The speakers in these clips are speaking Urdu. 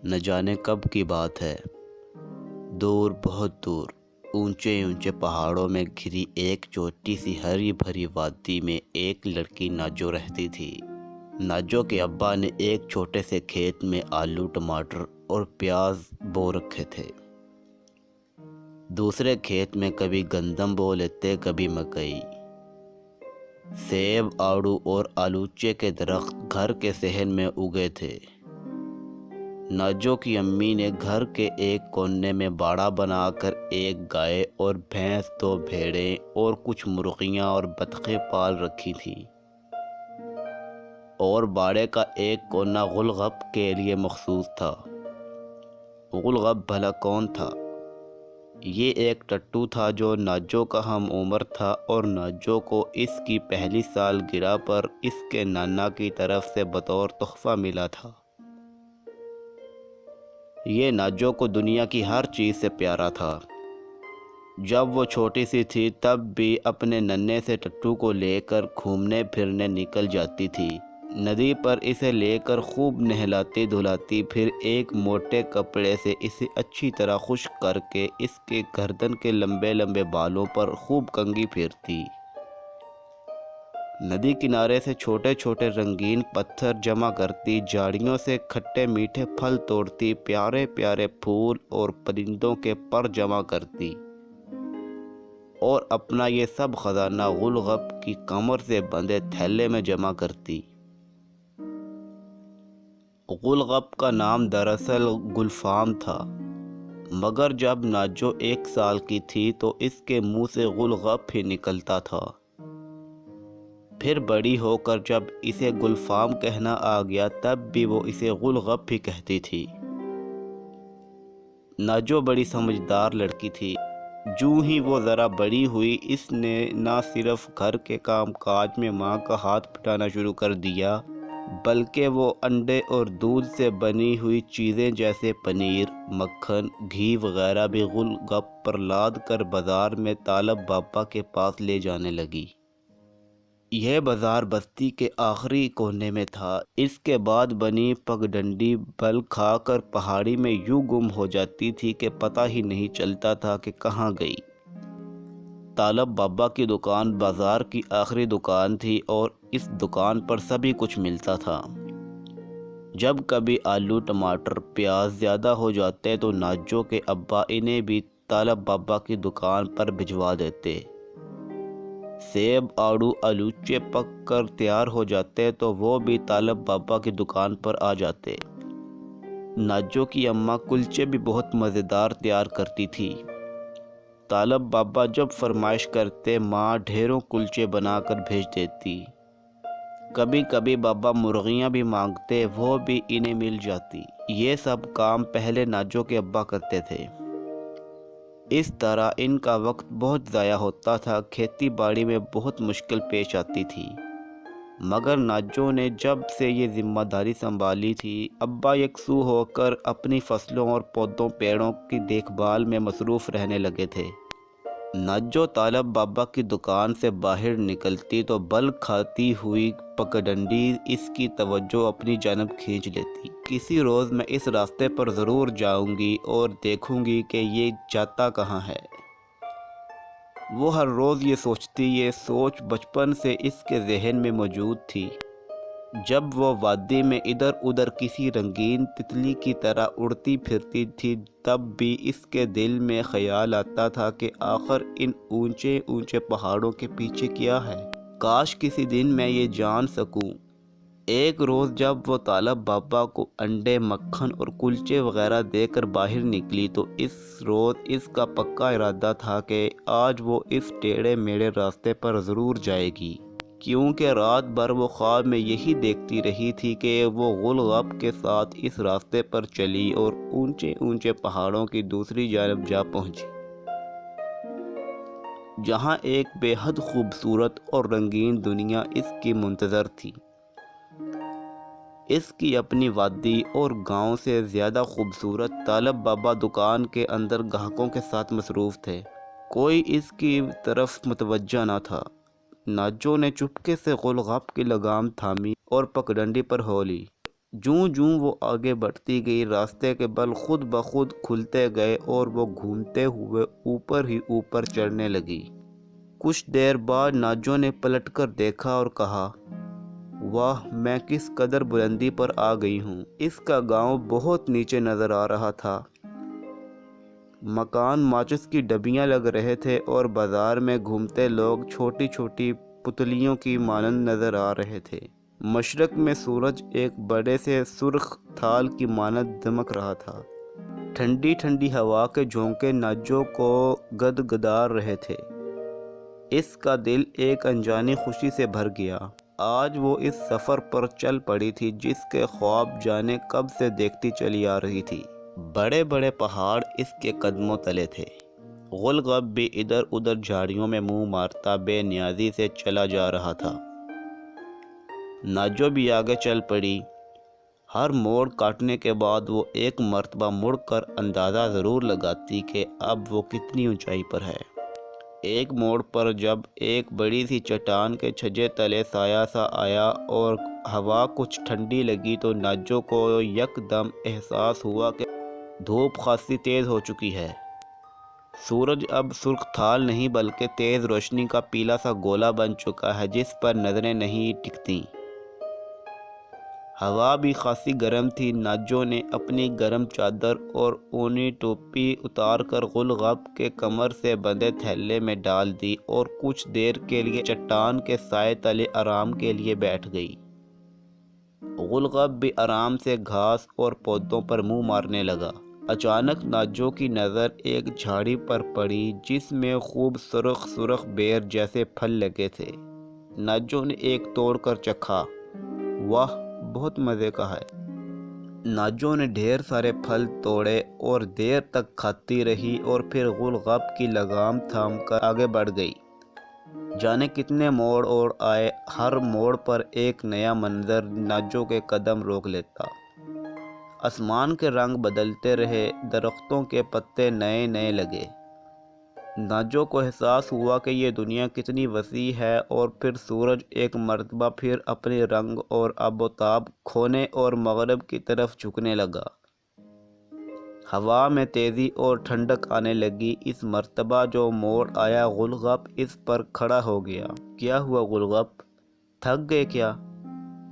نہ جانے کب کی بات ہے، دور بہت دور اونچے اونچے پہاڑوں میں گھری ایک چھوٹی سی ہری بھری وادی میں ایک لڑکی ناجو رہتی تھی۔ ناجو کے ابا نے ایک چھوٹے سے کھیت میں آلو، ٹماٹر اور پیاز بو رکھے تھے۔ دوسرے کھیت میں کبھی گندم بو لیتے، کبھی مکئی۔ سیب، آڑو اور آلوچے کے درخت گھر کے صحن میں اگے تھے۔ ناجو کی امی نے گھر کے ایک کونے میں باڑا بنا کر ایک گائے اور بھینس، 2 بھیڑیں اور کچھ مرغیاں اور بطخیں پال رکھی تھیں، اور باڑے کا ایک کونا غلغب کے لیے مخصوص تھا۔ غلغب بھلا کون تھا؟ یہ ایک ٹٹو تھا جو ناجو کا ہم عمر تھا، اور ناجو کو اس کی پہلی سالگرہ پر اس کے نانا کی طرف سے بطور تحفہ ملا تھا۔ یہ ناجو کو دنیا کی ہر چیز سے پیارا تھا۔ جب وہ چھوٹی سی تھی تب بھی اپنے ننھے سے ٹٹو کو لے کر گھومنے پھرنے نکل جاتی تھی۔ ندی پر اسے لے کر خوب نہلاتی دھلاتی، پھر ایک موٹے کپڑے سے اسے اچھی طرح خشک کر کے اس کے گردن کے لمبے لمبے بالوں پر خوب کنگھی پھیرتی۔ ندی کنارے سے چھوٹے چھوٹے رنگین پتھر جمع کرتی، جھاڑیوں سے کھٹے میٹھے پھل توڑتی، پیارے پیارے پھول اور پرندوں کے پر جمع کرتی، اور اپنا یہ سب خزانہ غلغب کی کمر سے بندھے تھیلے میں جمع کرتی۔ غلغب کا نام دراصل گلفام تھا، مگر جب ناجو 1 سال کی تھی تو اس کے منہ سے غلغب ہی نکلتا تھا۔ پھر بڑی ہو کر جب اسے گلفام کہنا آ گیا تب بھی وہ اسے غلغب ہی کہتی تھی۔ ناجو بڑی سمجھدار لڑکی تھی۔ جوں ہی وہ ذرا بڑی ہوئی، اس نے نہ صرف گھر کے کام کاج میں ماں کا ہاتھ پھٹانا شروع کر دیا، بلکہ وہ انڈے اور دودھ سے بنی ہوئی چیزیں جیسے پنیر، مکھن، گھی وغیرہ بھی غلغب پر لاد کر بازار میں طالب بابا کے پاس لے جانے لگی۔ یہ بازار بستی کے آخری کونے میں تھا۔ اس کے بعد بنی پگڈنڈی بل کھا کر پہاڑی میں یوں گم ہو جاتی تھی کہ پتہ ہی نہیں چلتا تھا کہ کہاں گئی۔ طالب بابا کی دکان بازار کی آخری دکان تھی، اور اس دکان پر سبھی کچھ ملتا تھا۔ جب کبھی آلو، ٹماٹر، پیاز زیادہ ہو جاتے تو ناجو کے ابا انہیں بھی طالب بابا کی دکان پر بھجوا دیتے۔ سیب، آڑو، آلوچے پک کر تیار ہو جاتے تو وہ بھی طالب بابا کی دکان پر آ جاتے۔ ناجو کی اماں کلچے بھی بہت مزیدار تیار کرتی تھی۔ طالب بابا جب فرمائش کرتے ماں ڈھیروں کلچے بنا کر بھیج دیتی۔ کبھی کبھی بابا مرغیاں بھی مانگتے، وہ بھی انہیں مل جاتی۔ یہ سب کام پہلے ناجو کے ابا کرتے تھے۔ اس طرح ان کا وقت بہت ضائع ہوتا تھا، کھیتی باڑی میں بہت مشکل پیش آتی تھی۔ مگر ناجو نے جب سے یہ ذمہ داری سنبھالی تھی، ابا یکسو ہو کر اپنی فصلوں اور پودوں پیڑوں کی دیکھ بھال میں مصروف رہنے لگے تھے۔ ناجو طالب بابا کی دکان سے باہر نکلتی تو بل کھاتی ہوئی پگڈنڈی اس کی توجہ اپنی جانب کھینچ لیتی۔ کسی روز میں اس راستے پر ضرور جاؤں گی اور دیکھوں گی کہ یہ جاتا کہاں ہے۔ وہ ہر روز یہ سوچتی، یہ سوچ بچپن سے اس کے ذہن میں موجود تھی۔ جب وہ وادی میں ادھر ادھر کسی رنگین تتلی کی طرح اڑتی پھرتی تھی، تب بھی اس کے دل میں خیال آتا تھا کہ آخر ان اونچے اونچے پہاڑوں کے پیچھے کیا ہے؟ کاش کسی دن میں یہ جان سکوں۔ ایک روز جب وہ طالب بابا کو انڈے، مکھن اور کلچے وغیرہ دے کر باہر نکلی تو اس روز اس کا پکا ارادہ تھا کہ آج وہ اس ٹیڑھے میڑھے راستے پر ضرور جائے گی، کیونکہ رات بھر وہ خواب میں یہی دیکھتی رہی تھی کہ وہ غلغب کے ساتھ اس راستے پر چلی اور اونچے اونچے پہاڑوں کی دوسری جانب جا پہنچی، جہاں ایک بے حد خوبصورت اور رنگین دنیا اس کی منتظر تھی۔ اس کی اپنی وادی اور گاؤں سے زیادہ خوبصورت طالب بابا دکان کے اندر گاہکوں کے ساتھ مصروف تھے۔ کوئی اس کی طرف متوجہ نہ تھا۔ ناجو نے چپکے سے غلغب کی لگام تھامی اور پگڈنڈی پر ہو لی۔ جوں جوں وہ آگے بڑھتی گئی راستے کے بل خود بخود کھلتے گئے اور وہ گھومتے ہوئے اوپر ہی اوپر چڑھنے لگی۔ کچھ دیر بعد ناجو نے پلٹ کر دیکھا اور کہا، واہ، میں کس قدر بلندی پر آ گئی ہوں۔ اس کا گاؤں بہت نیچے نظر آ رہا تھا۔ مکان ماچس کی ڈبیاں لگ رہے تھے اور بازار میں گھومتے لوگ چھوٹی چھوٹی پتلیوں کی مانند نظر آ رہے تھے۔ مشرق میں سورج ایک بڑے سے سرخ تھال کی مانند دمک رہا تھا۔ ٹھنڈی ٹھنڈی ہوا کے جھونکے ناجو کو گدگدار رہے تھے۔ اس کا دل ایک انجانی خوشی سے بھر گیا۔ آج وہ اس سفر پر چل پڑی تھی جس کے خواب جانے کب سے دیکھتی چلی آ رہی تھی۔ بڑے بڑے پہاڑ اس کے قدموں تلے تھے۔ غلغب بھی ادھر ادھر جھاڑیوں میں منہ مارتا بے نیازی سے چلا جا رہا تھا۔ ناجو بھی آگے چل پڑی۔ ہر موڑ کاٹنے کے بعد وہ ایک مرتبہ مڑ کر اندازہ ضرور لگاتی کہ اب وہ کتنی اونچائی پر ہے۔ ایک موڑ پر جب ایک بڑی سی چٹان کے چھجے تلے سایہ سا آیا اور ہوا کچھ ٹھنڈی لگی تو ناجو کو یکدم احساس ہوا کہ دھوپ خاصی تیز ہو چکی ہے۔ سورج اب سرخ تھال نہیں بلکہ تیز روشنی کا پیلا سا گولا بن چکا ہے جس پر نظریں نہیں ٹکتیں۔ ہوا بھی خاصی گرم تھی۔ ناجو نے اپنی گرم چادر اور اونی ٹوپی اتار کر غلغب کے کمر سے بندھے تھیلے میں ڈال دی اور کچھ دیر کے لیے چٹان کے سائے تلے آرام کے لیے بیٹھ گئی۔ غلغب بھی آرام سے گھاس اور پودوں پر منہ مارنے لگا۔ اچانک ناجو کی نظر ایک جھاڑی پر پڑی جس میں خوب سرخ سرخ بیر جیسے پھل لگے تھے۔ ناجو نے ایک توڑ کر چکھا۔ واہ، بہت مزے کا ہے۔ ناجو نے ڈھیر سارے پھل توڑے اور دیر تک کھاتی رہی اور پھر غلغب کی لگام تھام کر آگے بڑھ گئی۔ جانے کتنے موڑ اور آئے، ہر موڑ پر ایک نیا منظر ناجو کے قدم روک لیتا۔ آسمان کے رنگ بدلتے رہے، درختوں کے پتے نئے نئے لگے۔ ناجو کو احساس ہوا کہ یہ دنیا کتنی وسیع ہے اور پھر سورج ایک مرتبہ پھر اپنے رنگ اور آب و تاب کھونے اور مغرب کی طرف جھکنے لگا۔ ہوا میں تیزی اور ٹھنڈک آنے لگی۔ اس مرتبہ جو موڑ آیا غلغب اس پر کھڑا ہو گیا۔ کیا ہوا غلغب؟ تھک گئے کیا؟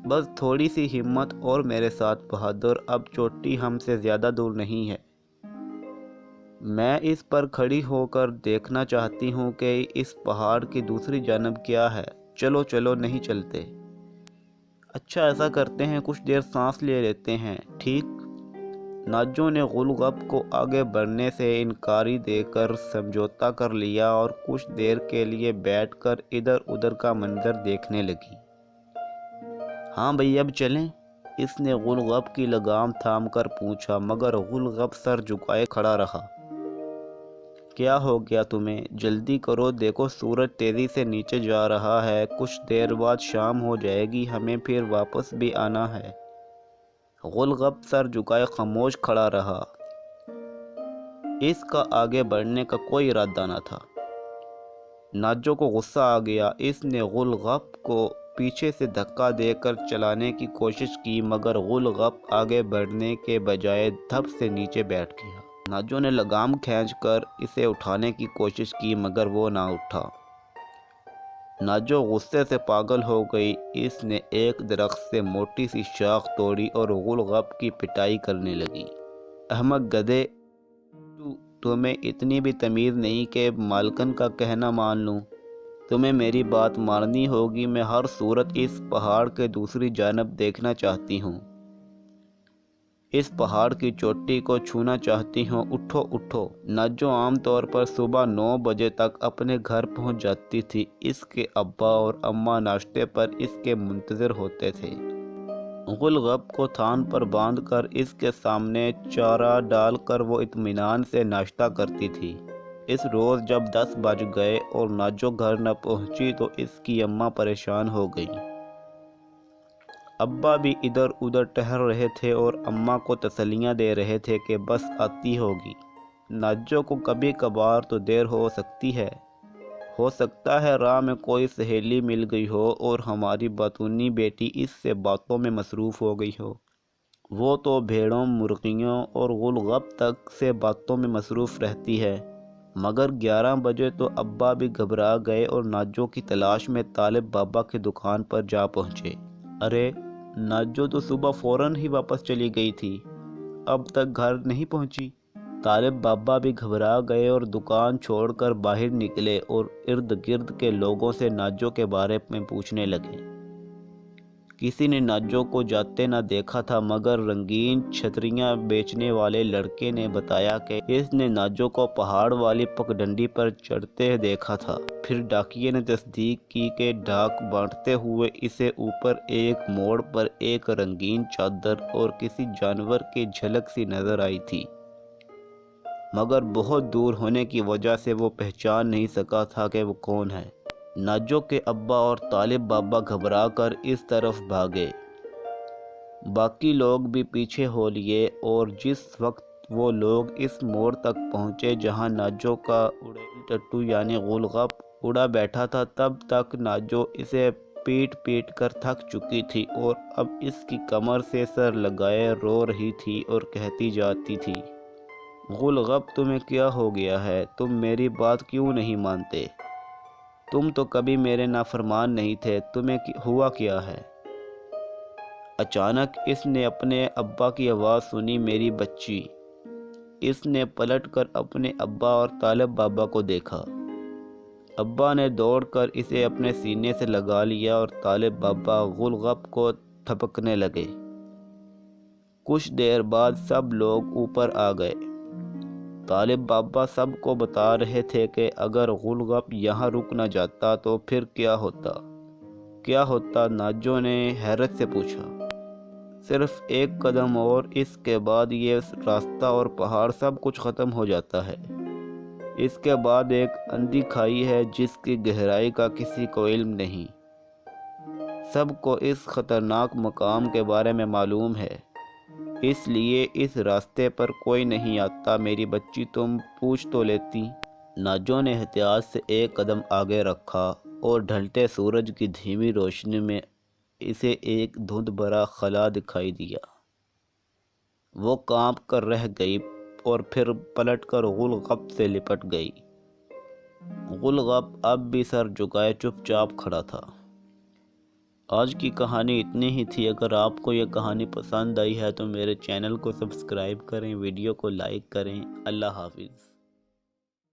بس تھوڑی سی ہمت اور میرے ساتھ بہادر، اب چوٹی ہم سے زیادہ دور نہیں ہے۔ میں اس پر کھڑی ہو کر دیکھنا چاہتی ہوں کہ اس پہاڑ کی دوسری جانب کیا ہے۔ چلو چلو، نہیں چلتے؟ اچھا، ایسا کرتے ہیں، کچھ دیر سانس لے لیتے ہیں، ٹھیک؟ ناجو نے غلغب کو آگے بڑھنے سے انکاری دے کر سمجھوتا کر لیا اور کچھ دیر کے لیے بیٹھ کر ادھر ادھر کا منظر دیکھنے لگی۔ ہاں بھئی، اب چلیں؟ اس نے غلغب کی لگام تھام کر پوچھا، مگر غلغب سر جھکائے کھڑا رہا۔ کیا ہو گیا تمہیں؟ جلدی کرو، دیکھو سورج تیزی سے نیچے جا رہا ہے، کچھ دیر بعد شام ہو جائے گی، ہمیں پھر واپس بھی آنا ہے۔ غلغب سر جھکائے خاموش کھڑا رہا۔ اس کا آگے بڑھنے کا کوئی ارادہ نہ تھا۔ ناجو کو غصہ آ گیا۔ اس نے غلغب کو پیچھے سے دھکا دے کر چلانے کی کوشش کی مگر غلغب آگے بڑھنے کے بجائے دھپ سے نیچے بیٹھ گیا۔ ناجو نے لگام کھینچ کر اسے اٹھانے کی کوشش کی مگر وہ نہ اٹھا۔ ناجو غصے سے پاگل ہو گئی۔ اس نے ایک درخت سے موٹی سی شاخ توڑی اور غلغب کی پٹائی کرنے لگی۔ احمق گدھے، تمہیں اتنی بھی تمیز نہیں کہ مالکن کا کہنا مان لوں؟ تمہیں میری بات ماننی ہوگی، میں ہر صورت اس پہاڑ کے دوسری جانب دیکھنا چاہتی ہوں، اس پہاڑ کی چوٹی کو چھونا چاہتی ہوں، اٹھو اٹھو۔ ناجو عام طور پر صبح 9 بجے تک اپنے گھر پہنچ جاتی تھی۔ اس کے ابا اور اماں ناشتے پر اس کے منتظر ہوتے تھے۔ غلغب کو تھان پر باندھ کر اس کے سامنے چارہ ڈال کر وہ اطمینان سے ناشتہ کرتی تھی۔ اس روز جب 10 بج گئے اور ناجو گھر نہ پہنچی تو اس کی اماں پریشان ہو گئیں۔ ابا بھی ادھر ادھر ٹہل رہے تھے اور اماں کو تسلیاں دے رہے تھے کہ بس آتی ہوگی، ناجو کو کبھی کبھار تو دیر ہو سکتی ہے، ہو سکتا ہے راہ میں کوئی سہیلی مل گئی ہو اور ہماری باتونی بیٹی اس سے باتوں میں مصروف ہو گئی ہو۔ وہ تو بھیڑوں، مرغیوں اور غلغب تک سے باتوں میں مصروف رہتی ہے۔ مگر 11 بجے تو ابا بھی گھبرا گئے اور ناجو کی تلاش میں طالب بابا کی دکان پر جا پہنچے۔ ارے ناجو تو صبح فوراً ہی واپس چلی گئی تھی، اب تک گھر نہیں پہنچی۔ طالب بابا بھی گھبرا گئے اور دکان چھوڑ کر باہر نکلے اور ارد گرد کے لوگوں سے ناجو کے بارے میں پوچھنے لگے۔ کسی نے ناجو کو جاتے نہ دیکھا تھا، مگر رنگین چھتریاں بیچنے والے لڑکے نے بتایا کہ اس نے ناجو کو پہاڑ والی پگڈنڈی پر چڑھتے دیکھا تھا۔ پھر ڈاکیے نے تصدیق کی کہ ڈاک بانٹتے ہوئے اسے اوپر ایک موڑ پر ایک رنگین چادر اور کسی جانور کی جھلک سی نظر آئی تھی، مگر بہت دور ہونے کی وجہ سے وہ پہچان نہیں سکا تھا کہ وہ کون ہے۔ ناجو کے ابا اور طالب بابا گھبرا کر اس طرف بھاگے، باقی لوگ بھی پیچھے ہو لیے، اور جس وقت وہ لوگ اس موڑ تک پہنچے جہاں ناجو کا اڑیل ٹٹو یعنی غلغب اڑا بیٹھا تھا، تب تک ناجو اسے پیٹ پیٹ کر تھک چکی تھی اور اب اس کی کمر سے سر لگائے رو رہی تھی اور کہتی جاتی تھی، غلغب تمہیں کیا ہو گیا ہے؟ تم میری بات کیوں نہیں مانتے؟ تم تو کبھی میرے نافرمان نہیں تھے، تمہیں ہوا کیا ہے؟ اچانک اس نے اپنے ابا کی آواز سنی، میری بچی۔ اس نے پلٹ کر اپنے ابا اور طالب بابا کو دیکھا۔ ابا نے دوڑ کر اسے اپنے سینے سے لگا لیا اور طالب بابا غلغب کو تھپکنے لگے۔ کچھ دیر بعد سب لوگ اوپر آ گئے۔ طالب بابا سب کو بتا رہے تھے کہ اگر غلغب یہاں رک نہ جاتا تو پھر کیا ہوتا؟ ناجو نے حیرت سے پوچھا۔ صرف ایک قدم اور، اس کے بعد یہ راستہ اور پہاڑ سب کچھ ختم ہو جاتا ہے۔ اس کے بعد ایک اندھی کھائی ہے جس کی گہرائی کا کسی کو علم نہیں۔ سب کو اس خطرناک مقام کے بارے میں معلوم ہے، اس لیے اس راستے پر کوئی نہیں آتا۔ میری بچی تم پوچھ تو لیتی۔ ناجو نے احتیاط سے ایک قدم آگے رکھا اور ڈھلتے سورج کی دھیمی روشنی میں اسے ایک دھند بھرا خلا دکھائی دیا۔ وہ کانپ کر رہ گئی اور پھر پلٹ کر غلغب سے لپٹ گئی۔ غلغب اب بھی سر جھکائے چپ چاپ کھڑا تھا۔ آج کی کہانی اتنی ہی تھی۔ اگر آپ کو یہ کہانی پسند آئی ہے تو میرے چینل کو سبسکرائب کریں، ویڈیو کو لائک کریں۔ اللہ حافظ۔